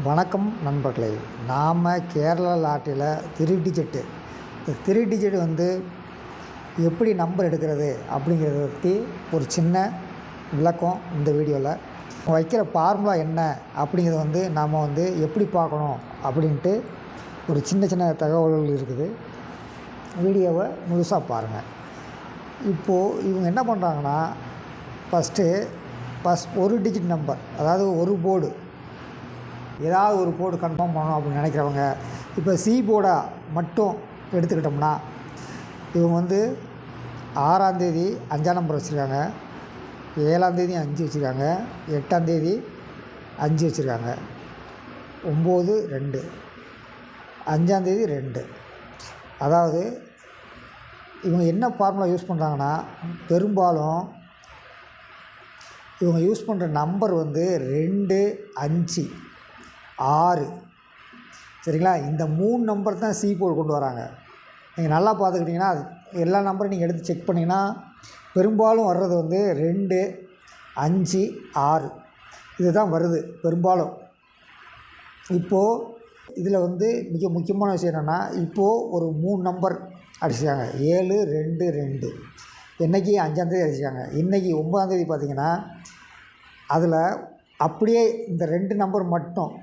வணக்கம் நண்பர்களே. நாம் கேரளா லாட்டில் 3 டிஜிட்டு இந்த 3 டிஜிட் எப்படி நம்பர் எடுக்கிறது அப்படிங்கிறத பற்றி ஒரு சின்ன விளக்கம் இந்த வீடியோவில். வைக்கிற ஃபார்முலா என்ன அப்படிங்கிறத நாம் எப்படி பார்க்கணும் அப்படின்ட்டு ஒரு சின்ன சின்ன தகவல்கள் இருக்குது. வீடியோவை முழுசாக பாருங்கள். இப்போது இவங்க என்ன பண்ணுறாங்கன்னா, ஃபஸ்ட் ஒரு டிஜிட் நம்பர், அதாவது ஒரு போர்டு, ஏதாவது ஒரு போர்டு கன்ஃபார்ம் பண்ணணும் அப்படின்னு நினைக்கிறவங்க, இப்போ சி போர்டாக மட்டும் எடுத்துக்கிட்டோம்னா, இவங்க 6ஆம் தேதி 5ஆம் நம்பர் வச்சுருக்காங்க, 7ஆம் தேதி 5 வச்சுருக்காங்க, 8ஆம் தேதி 5 வச்சுருக்காங்க, 9 2, 5ஆம் தேதி 2. அதாவது இவங்க என்ன ஃபார்முலா யூஸ் பண்ணுறாங்கன்னா, பெரும்பாலும் இவங்க யூஸ் பண்ணுற நம்பர் 2 5 6, சரிங்களா? இந்த 3 நம்பர் தான் சி போர்டு கொண்டு வராங்க. நீங்கள் நல்லா பார்த்துக்கிட்டிங்கன்னா, எல்லா நம்பரும் நீங்கள் எடுத்து செக் பண்ணிங்கன்னா பெரும்பாலும் வர்றது 2 5 6 இது தான் வருது பெரும்பாலும். இப்போது இதில் மிக முக்கியமான விஷயம் என்னென்னா, இப்போது ஒரு 3 நம்பர் அடிச்சிருக்காங்க. 7 2 2 இன்றைக்கி 5ஆம் தேதி அடிச்சிருக்காங்க. இன்றைக்கி 9ஆம் தேதி பார்த்திங்கன்னா, அதில் அப்படியே இந்த 2 நம்பர் மட்டும்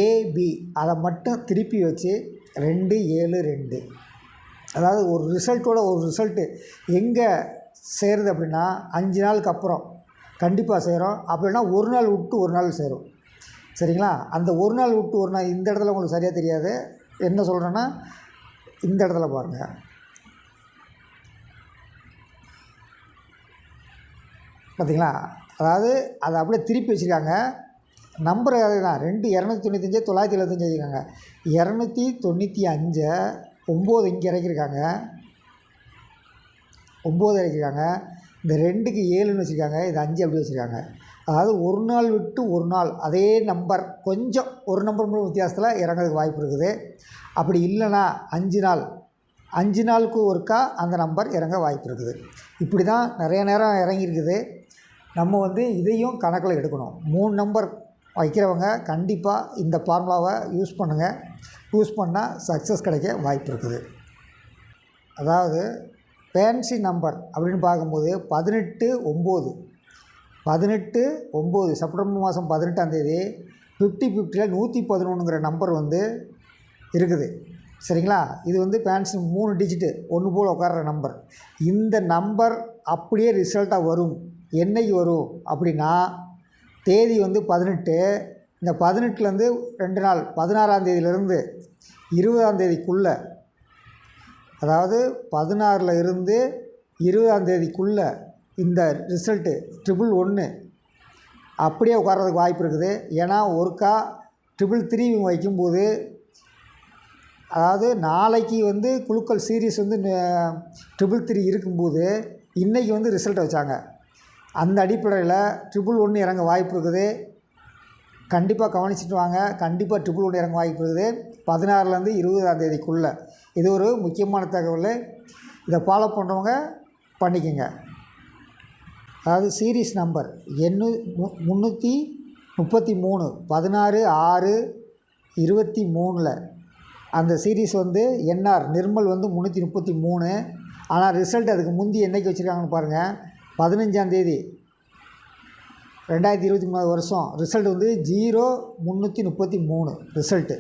ஏபி அதை மட்டும் திருப்பி வச்சு 2 7 2, அதாவது ஒரு ரிசல்ட்டு எங்கே சேருது அப்படின்னா, 5 நாளுக்கு அப்புறம் கண்டிப்பாக சேரும். அப்படின்னா ஒரு நாள் விட்டு ஒரு நாள் சேரும், சரிங்களா? அந்த ஒரு நாள் விட்டு ஒரு நாள் இந்த இடத்துல உங்களுக்கு சரியாக தெரியாது. என்ன சொல்கிறேன்னா, இந்த இடத்துல பாருங்கள், பார்த்திங்களா? அதாவது அதை அப்படியே திருப்பி வச்சுருக்காங்க. நம்பர் அதே தான், 2 295 975 வச்சுருக்காங்க. 295 9 இங்கே இறக்கியிருக்காங்க, 9 இறக்கியிருக்காங்க. இந்த 2க்கு 7ன்னு வச்சுருக்காங்க, இது 5 அப்படி வச்சுருக்காங்க. அதாவது ஒரு நாள் விட்டு ஒரு நாள் அதே நம்பர் கொஞ்சம் ஒரு நம்பர் மூணு வித்தியாசத்தில் இறங்கிறதுக்கு வாய்ப்பு இருக்குது. அப்படி இல்லைன்னா 5 நாளுக்கு ஒருக்கா அந்த நம்பர் இறங்க வாய்ப்பு இருக்குது. இப்படி தான் நிறைய நேரம் இறங்கியிருக்குது. நம்ம இதையும் கணக்கில் எடுக்கணும். 3 நம்பர் வைக்கிறவங்க கண்டிப்பாக இந்த ஃபார்முலாவை யூஸ் பண்ணுங்கள். யூஸ் பண்ணால் சக்ஸஸ் கிடைக்க வாய்ப்பு இருக்குது. அதாவது ஃபேன்சி நம்பர் அப்படின்னு பார்க்கும்போது 18 9 செப்டம்பர் மாதம் 18ஆம் தேதி 50-50ல் 111ங்கிற நம்பர் இருக்குது, சரிங்களா? இது ஃபேன்சி 3 டிஜிட்டு ஒன்று போல் உட்கார்ற நம்பர். இந்த நம்பர் அப்படியே ரிசல்ட்டாக வரும். என்னைக்கு வரும் அப்படின்னா, தேதி 18, இந்த 18லேருந்து 2 நாள் 16ஆம் தேதியிலேருந்து 20ஆம் தேதிக்குள்ளே, அதாவது 16ல் இருந்து 20ஆம் தேதிக்குள்ளே இந்த ரிசல்ட்டு 111 அப்படியே உட்கார்றதுக்கு வாய்ப்பு இருக்குது. ஏன்னா ஒருக்கா 333 வைக்கும்போது, அதாவது நாளைக்கு குழுக்கள் சீரீஸ் 333 இருக்கும்போது இன்றைக்கி ரிசல்ட்டை வச்சாங்க. அந்த அடிப்படையில் 111 இறங்க வாய்ப்பு இருக்குது. கண்டிப்பாக கவனிச்சுட்டு வாங்க. கண்டிப்பாக 111 இறங்க வாய்ப்பு இருக்குது 16லேருந்து 20ஆம் தேதிக்குள்ளே. இது ஒரு முக்கியமான தகவல். இதை ஃபாலோ பண்ணுறவங்க பண்ணிக்கோங்க. அதாவது சீரீஸ் நம்பர் 333 16 6 23ல் அந்த சீரீஸ் என்ஆர் நிர்மல் 333. ஆனால் ரிசல்ட் அதுக்கு முந்தி என்றைக்கு வச்சுருக்காங்கன்னு பாருங்கள். 15ஆம் தேதி 2023 வருஷம் ரிசல்ட் 0333 ரிசல்ட்டு.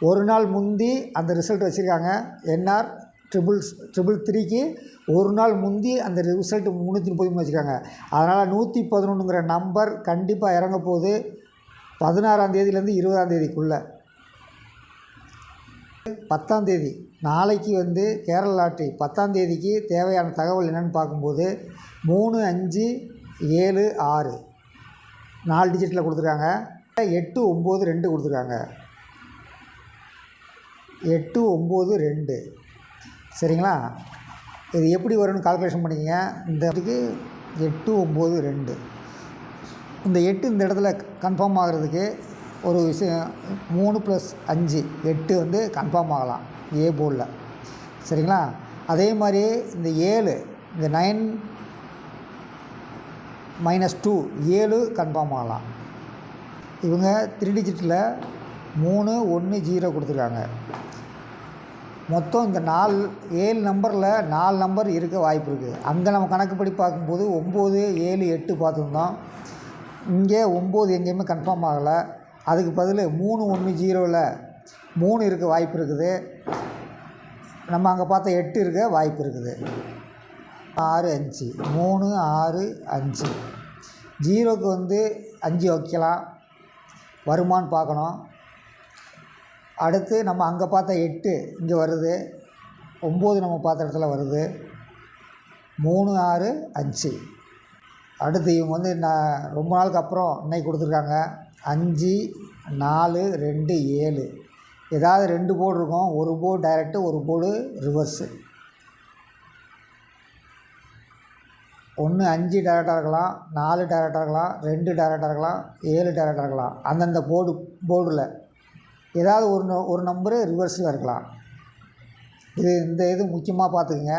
ஒரு நாள் முந்தி அந்த ரிசல்ட் வச்சுருக்காங்க. என்ஆர் 333க்கு ஒரு நாள் முந்தி அந்த ரிசல்ட்டு 333 வச்சுருக்காங்க. அதனால் 111ங்கிற நம்பர் கண்டிப்பாக இறங்க போகுது 16ஆம் தேதியிலேருந்து 20ஆம் தேதிக்குள்ளே. 10ஆம் தேதி நாளைக்கு கேரளா லாட்டரி 10ஆம் தேதிக்கு தேவையான தகவல் என்னென்னு பார்க்கும்போது 3 5 7 6 4 டிஜிட்டில் கொடுத்துருக்காங்க. 8 9 2 கொடுத்துருக்காங்க. 8 9 2, சரிங்களா? இது எப்படி வரும்னு கால்குலேஷன் பண்ணிக்கங்க. இந்த இடத்துக்கு 8 9 2, இந்த 8 இந்த இடத்துல கன்ஃபார்ம் ஆகிறதுக்கு ஒரு விஷயம் 3 + 5 8 கன்ஃபார்ம் ஆகலாம் ஏ போர்டில், சரிங்களா? அதே மாதிரி இந்த 7 இந்த 9 - 2 7 கன்ஃபார்ம் ஆகலாம். இவங்க 3 டிஜிட்டில் 3 1 0 கொடுத்துருக்காங்க. மொத்தம் இந்த 7 நம்பரில் 4 நம்பர் இருக்க வாய்ப்பு இருக்குது. அங்கே நம்ம கணக்குப்படி பார்க்கும்போது 9 7 8 பார்த்துருந்தோம். இங்கே 9 எங்கேயுமே கன்ஃபார்ம் ஆகலை. அதுக்கு பதில் 3 1 0ல் 3 இருக்க வாய்ப்பு இருக்குது. நம்ம அங்கே பார்த்த 8 இருக்க வாய்ப்பு இருக்குது. 6 5 3 6 5 0க்கு வந்து 5 வைக்கலாம், வருமானு பார்க்கணும். அடுத்து நம்ம அங்கே பார்த்த 8 இங்கே வருது, 9 நம்ம பார்த்த இடத்துல வருது. 3 6 5. அடுத்து இவங்க வந்து ரொம்ப நாளுக்கு அப்புறம் இன்னைக்கு கொடுத்துருக்காங்க 5 4 2 7. ஏதாவது 2 போர்டு இருக்கும், ஒரு போர்டு டைரக்டு, ஒரு போர்டு ரிவர்ஸு. ஒன்று 5 டைரக்டாக இருக்கலாம், 4 டைரக்டாக இருக்கலாம், 2 டைரக்டாக இருக்கலாம், 7 டைரக்டாக இருக்கலாம். அந்தந்த போர்டில் ஏதாவது ஒரு நம்பரு ரிவர்ஸில் இருக்கலாம். இது முக்கியமாக பார்த்துக்குங்க.